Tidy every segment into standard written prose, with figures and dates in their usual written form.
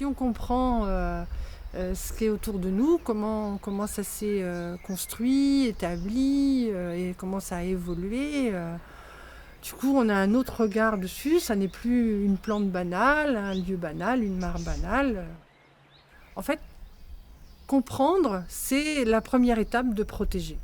Si on comprend ce qui est autour de nous, comment ça s'est construit, établi et comment ça a évolué, du coup on a un autre regard dessus, ça n'est plus une plante banale, un lieu banal, une mare banale. En fait, comprendre, c'est la première étape de protéger.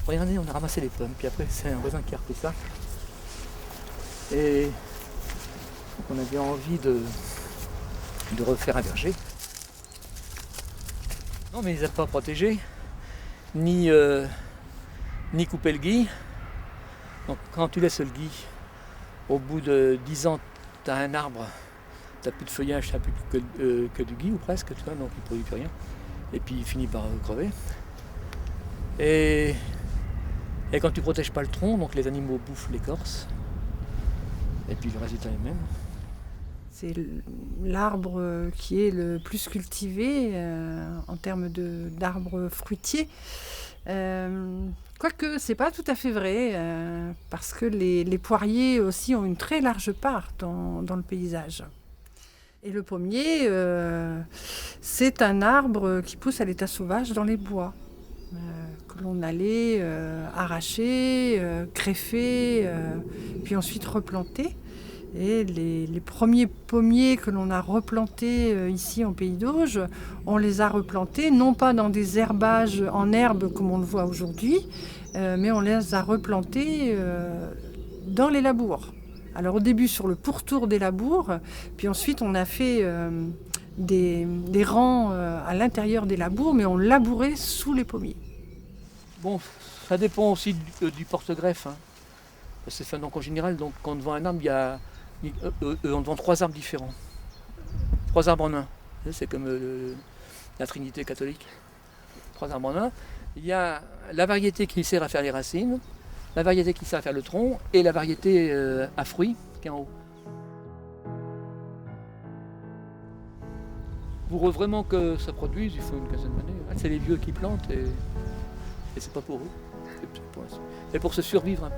Regardez, on a ramassé les pommes, puis après c'est un voisin qui a repris ça. Et donc on avait envie de refaire un verger. Non mais il les a pas protégés, ni couper le gui. Donc quand tu laisses le gui, au bout de 10 ans, tu as un arbre, tu n'as plus de feuillage, tu n'as plus que du gui ou presque, tu vois, donc il ne produit plus rien. Et puis il finit par crever. Et quand tu ne protèges pas le tronc, donc les animaux bouffent l'écorce. Et puis le résultat est le même. C'est l'arbre qui est le plus cultivé en termes d'arbres fruitiers. Quoique, c'est pas tout à fait vrai, parce que les poiriers aussi ont une très large part dans le paysage. Et le pommier, c'est un arbre qui pousse à l'état sauvage dans les bois, que l'on allait arracher, greffer, puis ensuite replanter. Et les premiers pommiers que l'on a replantés ici en Pays d'Auge, on les a replantés non pas dans des herbages en herbe comme on le voit aujourd'hui, mais on les a replantés dans les labours. Alors au début sur le pourtour des labours, puis ensuite on a fait des rangs à l'intérieur des labours, mais on labourait sous les pommiers. Bon, ça dépend aussi du porte-greffe. Hein. Donc en général, donc, quand on vend un arbre, on vend 3 arbres différents. 3 arbres en un. C'est comme la Trinité catholique. 3 arbres en un. Il y a la variété qui sert à faire les racines, la variété qui sert à faire le tronc et la variété à fruits qui est en haut. Pour vraiment que ça produise, il faut une quinzaine d'années. C'est les vieux qui plantent et c'est pas pour eux. C'est pour se survivre un peu.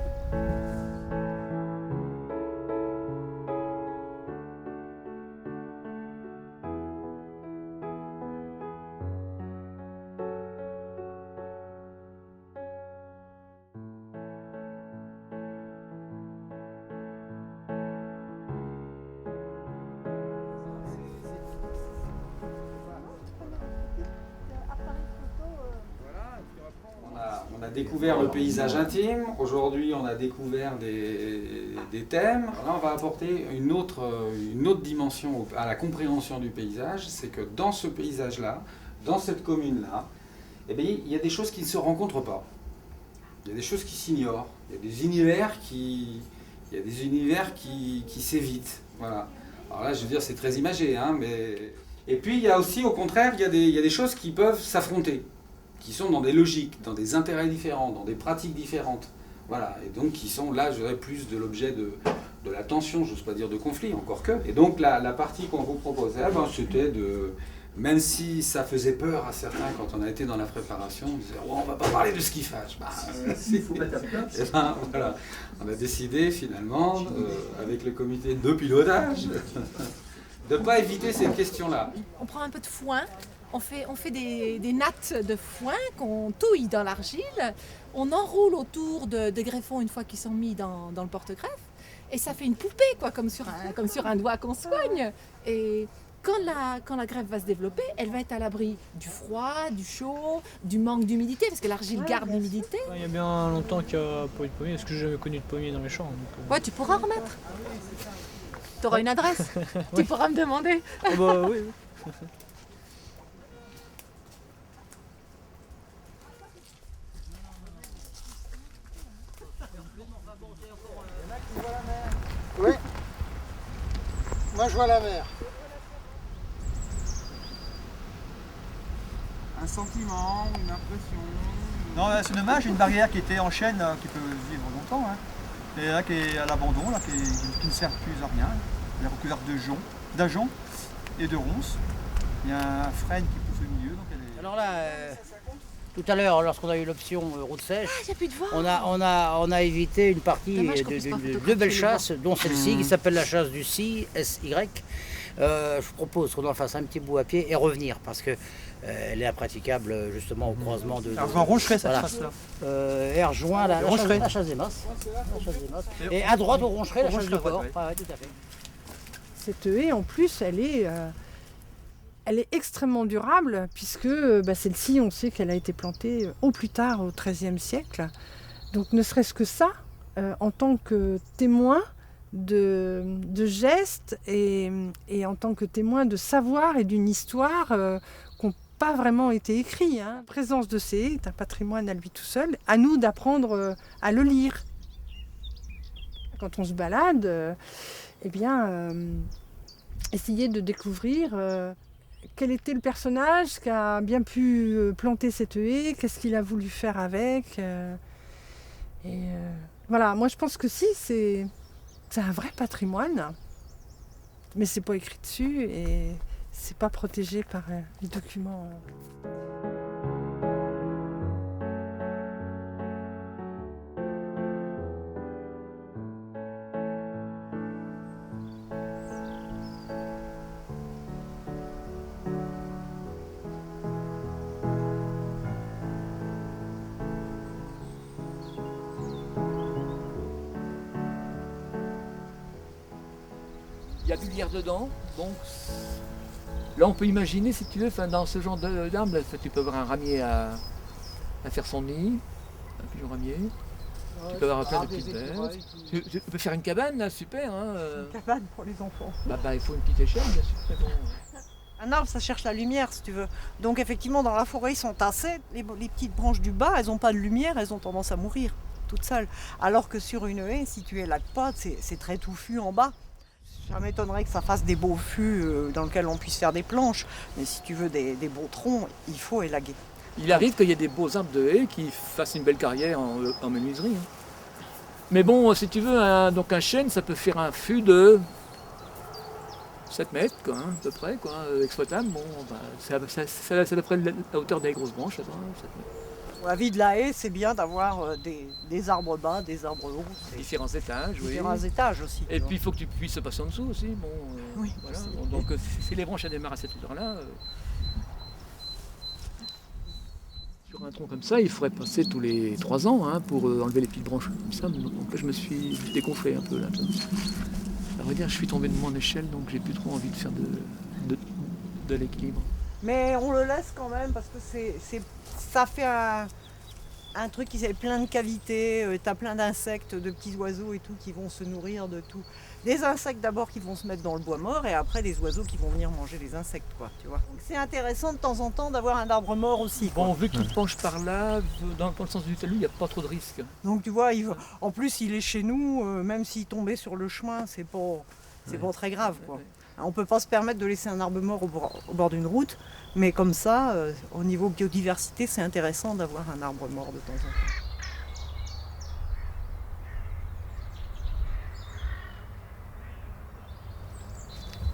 On a découvert le paysage intime, aujourd'hui on a découvert des thèmes. Là on va apporter une autre dimension à la compréhension du paysage, c'est que dans ce paysage-là, dans cette commune-là, eh bien, il y a des choses qui ne se rencontrent pas. Il y a des choses qui s'ignorent, il y a des univers qui s'évitent. Voilà. Alors là je veux dire c'est très imagé, hein, mais... Et puis il y a aussi au contraire, il y a des choses qui peuvent s'affronter, qui sont dans des logiques, dans des intérêts différents, dans des pratiques différentes. Voilà, et donc qui sont là, je dirais, plus de l'objet de la tension, j'ose pas dire de conflit, encore que. Et donc la partie qu'on vous proposait, c'était de... Même si ça faisait peur à certains quand on a été dans la préparation, on disait oh, on va pas parler de skiffage. Il faut mettre à place. Et ben, voilà, on a décidé finalement, avec le comité de pilotage, de ne pas éviter cette question-là. On prend un peu de foin On fait des nattes de foin qu'on touille dans l'argile, on enroule autour de greffons une fois qu'ils sont mis dans le porte-greffe, et ça fait une poupée, quoi, comme sur un doigt qu'on soigne. Et quand la greffe va se développer, elle va être à l'abri du froid, du chaud, du manque d'humidité, parce que l'argile garde l'humidité. Il y a bien longtemps qu'il n'y a pas eu de pommier, parce que j'ai jamais connu de pommier dans mes champs. Donc, Ouais, tu pourras en remettre. Tu auras une adresse, tu pourras me demander. Oh bah oui. Oui. Moi je vois la mer. Un sentiment, une impression. Non, c'est dommage, une barrière qui était en chêne, qui peut vivre longtemps, hein. Et là qui est à l'abandon, là, qui ne sert plus à rien. Elle est recouverte d'ajoncs et de ronces. Il y a un frêne qui pousse au milieu, donc elle est... Alors là, tout à l'heure, lorsqu'on a eu l'option route sèche, Il n'y a plus de vent. on a évité une partie Dommage qu'on puisse pas de photographier deux belles les chasses, dont celle-ci qui s'appelle la chasse du SY. Je vous propose qu'on en fasse un petit bout à pied et revenir parce que elle est impraticable justement au croisement de. Elle rejoint Roncheret, cette voilà. chasse-là. Elle rejoint la Roncheret. chasse des Masses. Et à droite au Roncheret, la chasse du Roncheret, Port. ouais. Ouais, tout à fait. Cette haie, en plus, elle est extrêmement durable, puisque celle-ci, on sait qu'elle a été plantée au plus tard, au XIIIe siècle. Donc ne serait-ce que ça, en tant que témoin de gestes et en tant que témoin de savoir et d'une histoire qui n'ont pas vraiment été écrits. La présence de ces haies est un patrimoine à lui tout seul. À nous d'apprendre à le lire. Quand on se balade, essayer de découvrir quel était le personnage qui a bien pu planter cette haie, qu'est-ce qu'il a voulu faire avec. Voilà, moi je pense que si, c'est un vrai patrimoine, mais c'est pas écrit dessus et c'est pas protégé par les documents. Il y a du lierre dedans, donc là on peut imaginer, si tu veux, dans ce genre d'arbre, là, tu peux avoir un ramier à faire son nid, un pigeon ramier, tu peux avoir plein de petites bêtes, tu peux faire une cabane là, super. Hein, Une cabane pour les enfants. il faut une petite échelle, bien sûr. Mais bon, Un arbre, ça cherche la lumière, si tu veux. Donc effectivement, dans la forêt, ils sont tassés. Les petites branches du bas, elles n'ont pas de lumière, elles ont tendance à mourir toutes seules. Alors que sur une haie, si tu élagues pas, c'est très touffu en bas. Ça m'étonnerait que ça fasse des beaux fûts dans lesquels on puisse faire des planches. Mais si tu veux des beaux troncs, il faut élaguer. il arrive qu'il y ait des beaux arbres de haies qui fassent une belle carrière en menuiserie. Hein. Mais bon, si tu veux, un chêne, ça peut faire un fût de 7 mètres, quoi, hein, à peu près, quoi, exploitable. Bon, c'est à peu près la hauteur des grosses branches. Là, 7 mètres. Pour la vie de la haie, c'est bien d'avoir des arbres bas, des arbres hauts. Différents étages, oui. Différents étages aussi. Et puis il faut que tu puisses passer en dessous aussi. Bon, Oui, voilà. aussi. Donc si les branches elles démarrent à cette hauteur-là, sur un tronc comme ça, il faudrait passer tous les 3 ans hein, pour enlever les petites branches comme ça. Donc là, je me suis dégonflé un peu là. À vrai dire, je suis tombé de mon échelle, donc j'ai plus trop envie de faire de l'équilibre. Mais on le laisse quand même parce que ça fait un truc qui est plein de cavités, tu as plein d'insectes, de petits oiseaux et tout qui vont se nourrir de tout. Des insectes d'abord qui vont se mettre dans le bois mort et après des oiseaux qui vont venir manger les insectes, quoi, tu vois. Donc c'est intéressant de temps en temps d'avoir un arbre mort aussi, quoi. Bon, vu qu'il penche par là, dans le sens du talus, il n'y a pas trop de risques. Donc tu vois, en plus il est chez nous, même s'il tombait sur le chemin, c'est pas très grave, quoi. On ne peut pas se permettre de laisser un arbre mort au bord d'une route, mais comme ça, au niveau biodiversité, c'est intéressant d'avoir un arbre mort de temps en temps.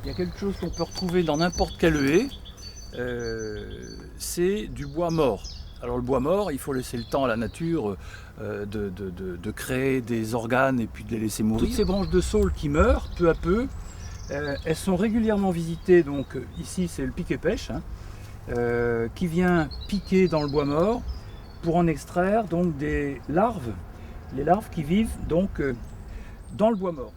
Il y a quelque chose qu'on peut retrouver dans n'importe quelle haie, c'est du bois mort. Alors le bois mort, il faut laisser le temps à la nature de créer des organes et puis de les laisser mourir. Toutes ces branches de saule qui meurent peu à peu, elles sont régulièrement visitées, donc ici c'est le pic et pêche, hein, qui vient piquer dans le bois mort pour en extraire donc des larves, les larves qui vivent donc dans le bois mort.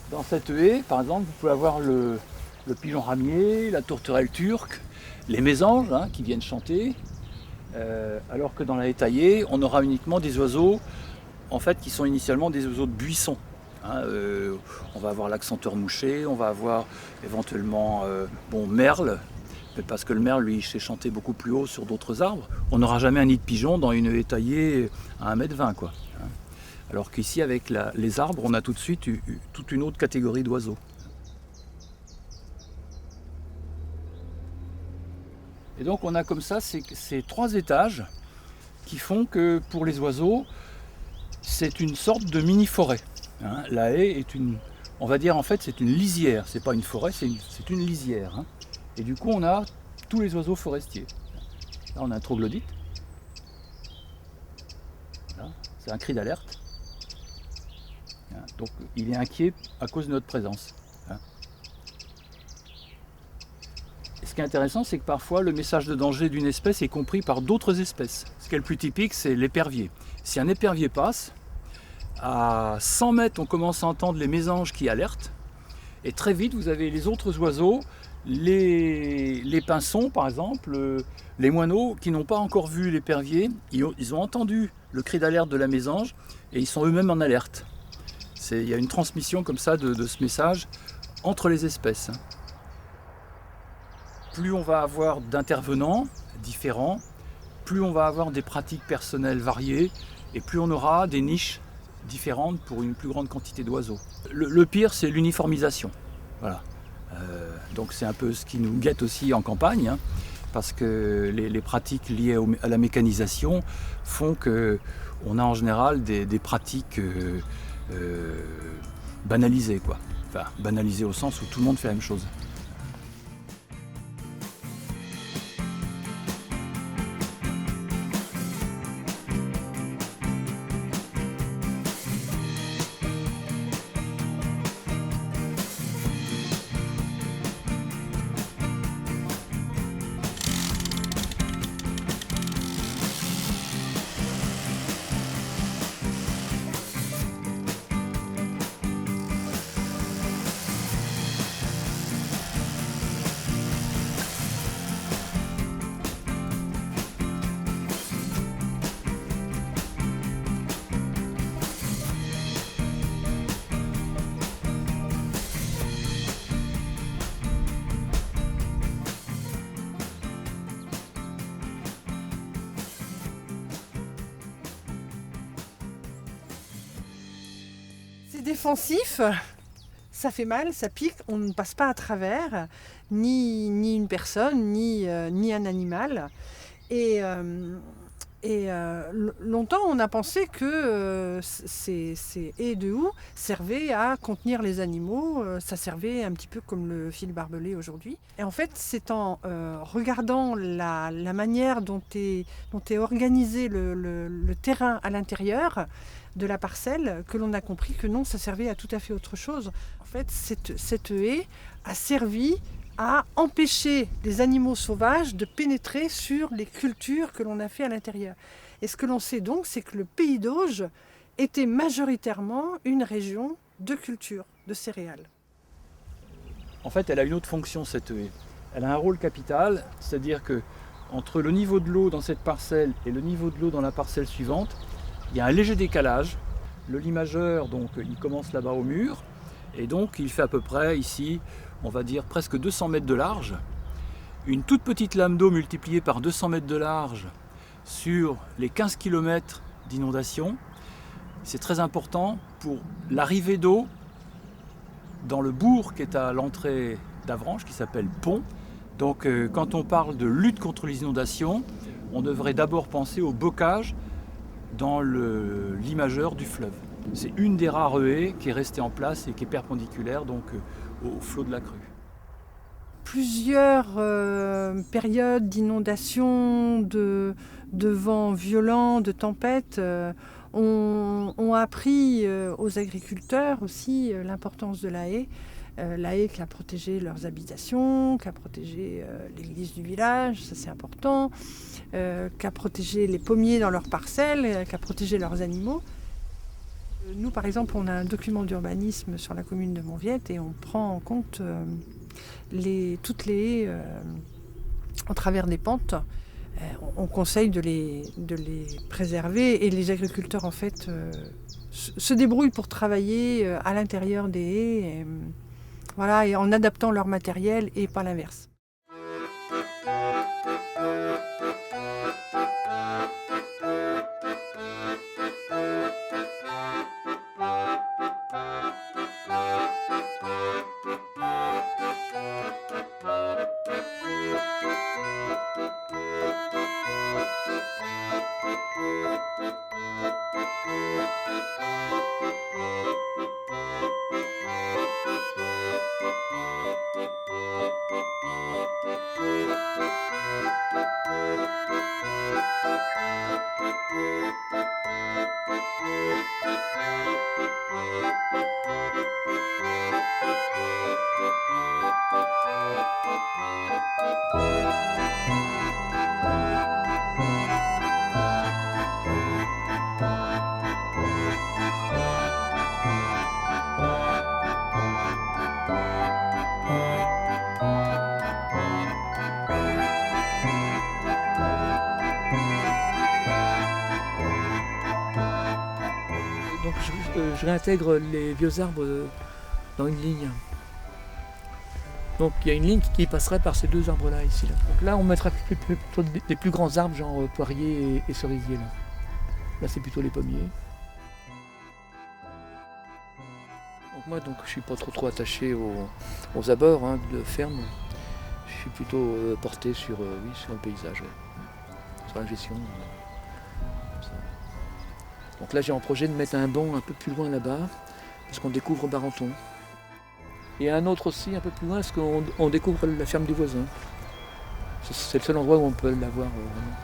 Dans cette haie, par exemple, vous pouvez avoir le pigeon ramier, la tourterelle turque, les mésanges qui viennent chanter, alors que dans la haie taillée, on aura uniquement des oiseaux en fait, qui sont initialement des oiseaux de buisson. On va avoir l'accenteur mouché, on va avoir éventuellement merle, parce que le merle, lui, sait chanter beaucoup plus haut sur d'autres arbres. On n'aura jamais un nid de pigeon dans une haie taillée à 1,20 m, quoi. Alors qu'ici, avec les arbres, on a tout de suite toute une autre catégorie d'oiseaux. Et donc on a comme ça ces 3 étages qui font que pour les oiseaux, c'est une sorte de mini-forêt. La haie est on va dire en fait c'est une lisière, c'est pas une forêt, c'est une lisière. Et du coup on a tous les oiseaux forestiers. Là on a un troglodyte. Voilà, c'est un cri d'alerte. Donc il est inquiet à cause de notre présence. Et ce qui est intéressant, c'est que parfois le message de danger d'une espèce est compris par d'autres espèces. Ce qui est le plus typique, c'est l'épervier. Si un épervier passe, à 100 mètres, on commence à entendre les mésanges qui alertent. Et très vite, vous avez les autres oiseaux, les pinsons par exemple, les moineaux qui n'ont pas encore vu l'épervier. Ils ont entendu le cri d'alerte de la mésange et ils sont eux-mêmes en alerte. Il y a une transmission comme ça de ce message entre les espèces. Plus on va avoir d'intervenants différents, plus on va avoir des pratiques personnelles variées et plus on aura des niches différentes pour une plus grande quantité d'oiseaux. Le pire, c'est l'uniformisation. Voilà. Donc c'est un peu ce qui nous guette aussi en campagne, parce que les pratiques liées à la mécanisation font qu'on a en général des pratiques banalisées, quoi. Enfin, banalisées au sens où tout le monde fait la même chose. C'est défensif, ça fait mal, ça pique, on ne passe pas à travers, ni une personne, ni un animal. Et longtemps, on a pensé que ces haies de houx servaient à contenir les animaux, ça servait un petit peu comme le fil barbelé aujourd'hui. Et en fait, c'est en regardant la manière dont est organisé le terrain à l'intérieur de la parcelle que l'on a compris que non, ça servait à tout à fait autre chose. En fait, cette haie a servi à empêcher les animaux sauvages de pénétrer sur les cultures que l'on a fait à l'intérieur. Et ce que l'on sait donc, c'est que le pays d'Auge était majoritairement une région de culture, de céréales. En fait, elle a une autre fonction, cette haie. Elle a un rôle capital, c'est-à-dire que entre le niveau de l'eau dans cette parcelle et le niveau de l'eau dans la parcelle suivante, il y a un léger décalage. Le limageur, donc, il commence là-bas au mur, et donc il fait à peu près ici, on va dire presque 200 mètres de large. Une toute petite lame d'eau multipliée par 200 mètres de large sur les 15 km d'inondation, c'est très important pour l'arrivée d'eau dans le bourg qui est à l'entrée d'Avranches, qui s'appelle Pont. Donc quand on parle de lutte contre les inondations, on devrait d'abord penser au bocage dans le limageur du fleuve. C'est une des rares haies qui est restée en place et qui est perpendiculaire donc, au flot de la crue. Plusieurs périodes d'inondations, de vents violents, de tempêtes ont ont appris aux agriculteurs aussi l'importance de la haie. La haie qui a protégé leurs habitations, qui a protégé l'église du village, ça c'est important, qui a protégé les pommiers dans leurs parcelles, qui a protégé leurs animaux. Nous, par exemple, on a un document d'urbanisme sur la commune de Montviette et on prend en compte toutes les haies en travers des pentes. On conseille de les préserver et les agriculteurs, en fait, se débrouillent pour travailler à l'intérieur des haies. Voilà, et en adaptant leur matériel et pas l'inverse. Donc je réintègre les vieux arbres dans une ligne. Donc il y a une ligne qui passerait par ces deux arbres-là ici. Là. Donc là on mettra plutôt des plus grands arbres, genre poiriers et cerisiers. Là c'est plutôt les pommiers. Donc moi je suis pas trop attaché aux abords de ferme. Je suis plutôt porté sur le paysage, sur la gestion. Donc là j'ai en projet de mettre un banc un peu plus loin là-bas, parce qu'on découvre Barenton. Et un autre aussi un peu plus loin, parce qu'on découvre la ferme du voisin. C'est le seul endroit où on peut l'avoir vraiment.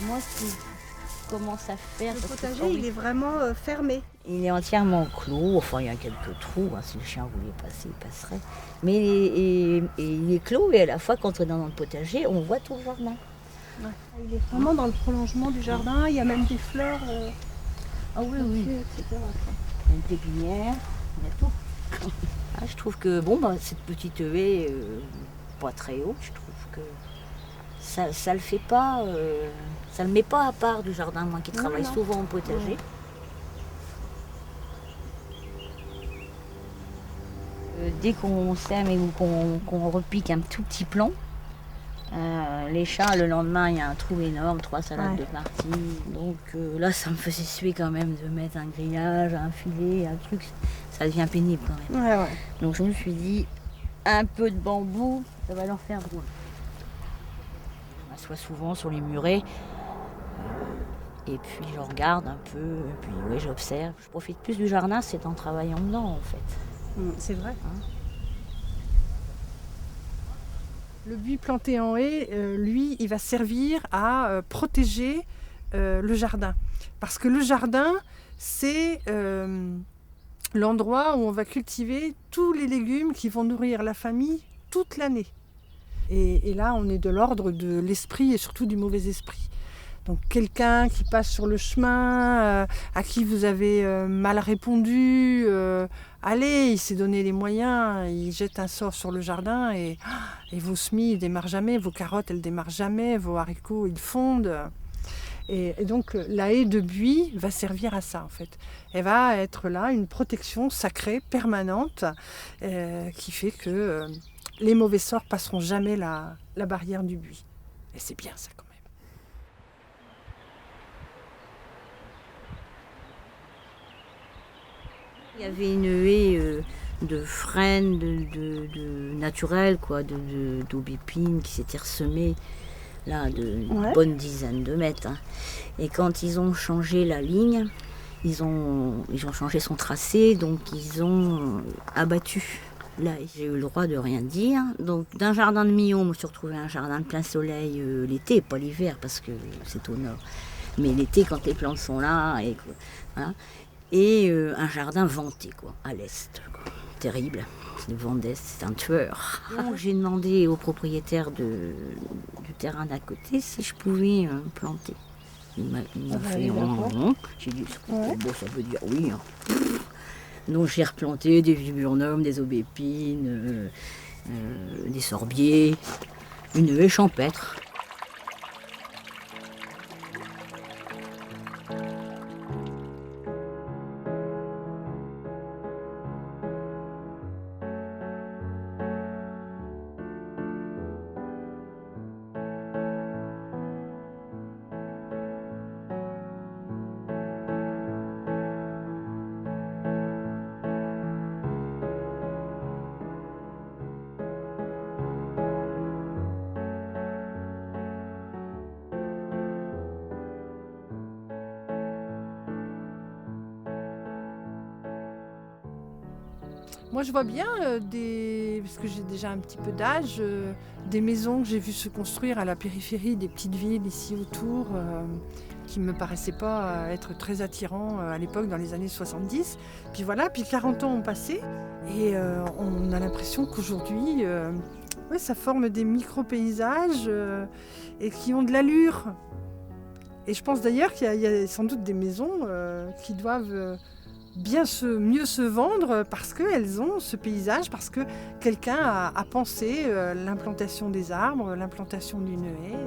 Moi, ce qui commence à faire... Le potager, il est vraiment fermé. Il est entièrement clos, enfin il y a quelques trous, si le chien voulait passer, il passerait. Mais il est clos et à la fois quand on est dans le potager, on voit tout le jardin. Ouais. Il est vraiment dans le prolongement du jardin, il y a même des fleurs, ah oui, etc. Il y a une pépinière, il y a tout. Je trouve que cette petite haie, pas très haute, je trouve que ça le fait pas, ça le met pas à part du jardin, moi qui travaille souvent au potager. Dès qu'on sème et qu'on repique un tout petit plant, les chats, le lendemain, il y a un trou énorme, 3 salades de partie. Donc là, ça me faisait suer quand même de mettre un grillage, un filet, un truc. Ça devient pénible quand même. Donc je me suis dit, un peu de bambou, ça va leur faire drôle. Je m'assois souvent sur les murets. Et puis je regarde un peu, et puis j'observe. Je profite plus du jardin, c'est en travaillant dedans en fait. C'est vrai. Le buis planté en haie, lui, il va servir à protéger le jardin. Parce que le jardin, c'est l'endroit où on va cultiver tous les légumes qui vont nourrir la famille toute l'année. Et là, on est de l'ordre de l'esprit et surtout du mauvais esprit. Donc quelqu'un qui passe sur le chemin, à qui vous avez mal répondu, allez, il s'est donné les moyens, il jette un sort sur le jardin et vos semis ne démarrent jamais, vos carottes elles ne démarrent jamais, vos haricots ils fondent. Et donc la haie de buis va servir à ça en fait. Elle va être là, une protection sacrée, permanente, qui fait que les mauvais sorts passeront jamais la barrière du buis. Et c'est bien ça quand même. Il y avait une haie frênes, de naturel, quoi, d'aubépines qui s'étaient ressemées là de bonnes dizaines de mètres. Hein. Et quand ils ont changé la ligne, ils ont changé son tracé, donc ils ont abattu. Là, j'ai eu le droit de rien dire. Donc, d'un jardin de Millau, je me suis retrouvée un jardin de plein soleil l'été, pas l'hiver parce que c'est au nord. Mais l'été, quand les plantes sont là, voilà. Et un jardin vanté, quoi, à l'est. Quoi. Terrible. Le vent d'est, c'est un tueur. Donc, j'ai demandé au propriétaire du terrain d'à côté si je pouvais planter. Il m'a fait non. J'ai dit, bon, ça veut dire oui. Hein. Donc j'ai replanté des viburnums, des aubépines, des sorbiers, une haie champêtre. Moi, je vois bien parce que j'ai déjà un petit peu d'âge, des maisons que j'ai vues se construire à la périphérie des petites villes ici autour, qui ne me paraissaient pas être très attirants à l'époque, dans les années 70. Puis voilà, puis 40 ans ont passé et on a l'impression qu'aujourd'hui, ça forme des micro-paysages et qui ont de l'allure. Et je pense d'ailleurs qu'il y a sans doute des maisons qui doivent mieux se vendre parce qu'elles ont ce paysage, parce que quelqu'un a pensé l'implantation des arbres, l'implantation d'une haie.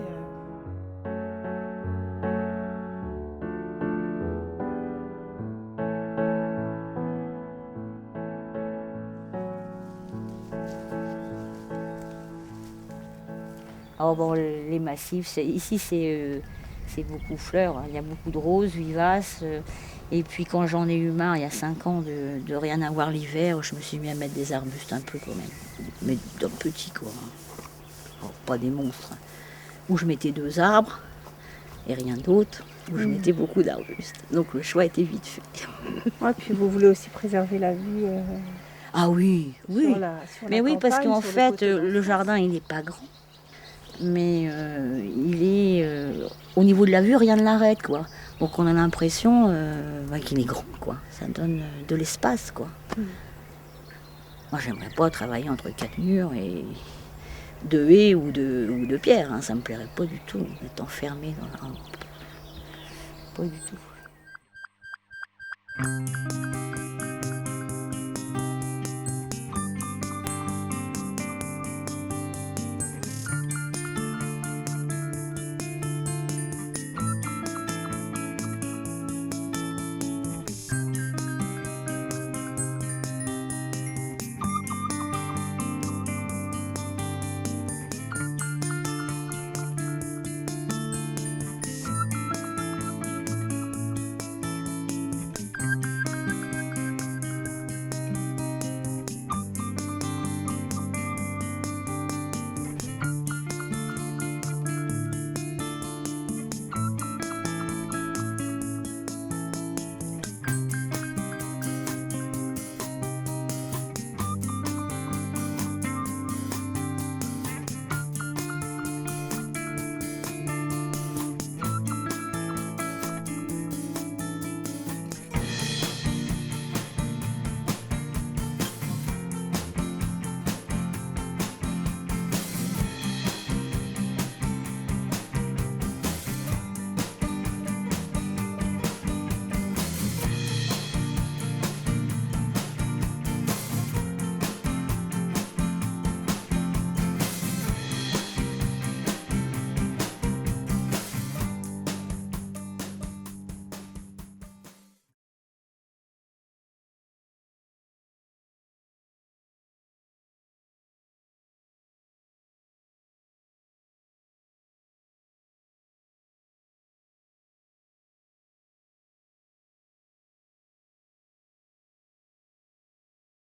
Alors bon, les massifs, ici c'est beaucoup fleurs, il y a beaucoup de roses vivaces. Et puis quand j'en ai eu marre, il y a 5 ans, de rien avoir l'hiver, je me suis mis à mettre des arbustes un peu quand même. Mais d'un petit quoi. Alors, pas des monstres. Où je mettais 2 arbres et rien d'autre, où je mettais beaucoup d'arbustes. Donc le choix était vite fait. Ouais, puis vous voulez aussi préserver la vue. Ah oui, oui. Mais oui, parce qu'en fait, le jardin, il n'est pas grand. Mais il est au niveau de la vue, rien ne l'arrête, quoi. Donc on a l'impression qu'il est grand, quoi. Ça donne de l'espace, quoi. Moi, j'aimerais pas travailler entre 4 murs et 2 haies ou de pierres. Hein. Ça me plairait pas du tout d'être enfermé dans la... Pas du tout.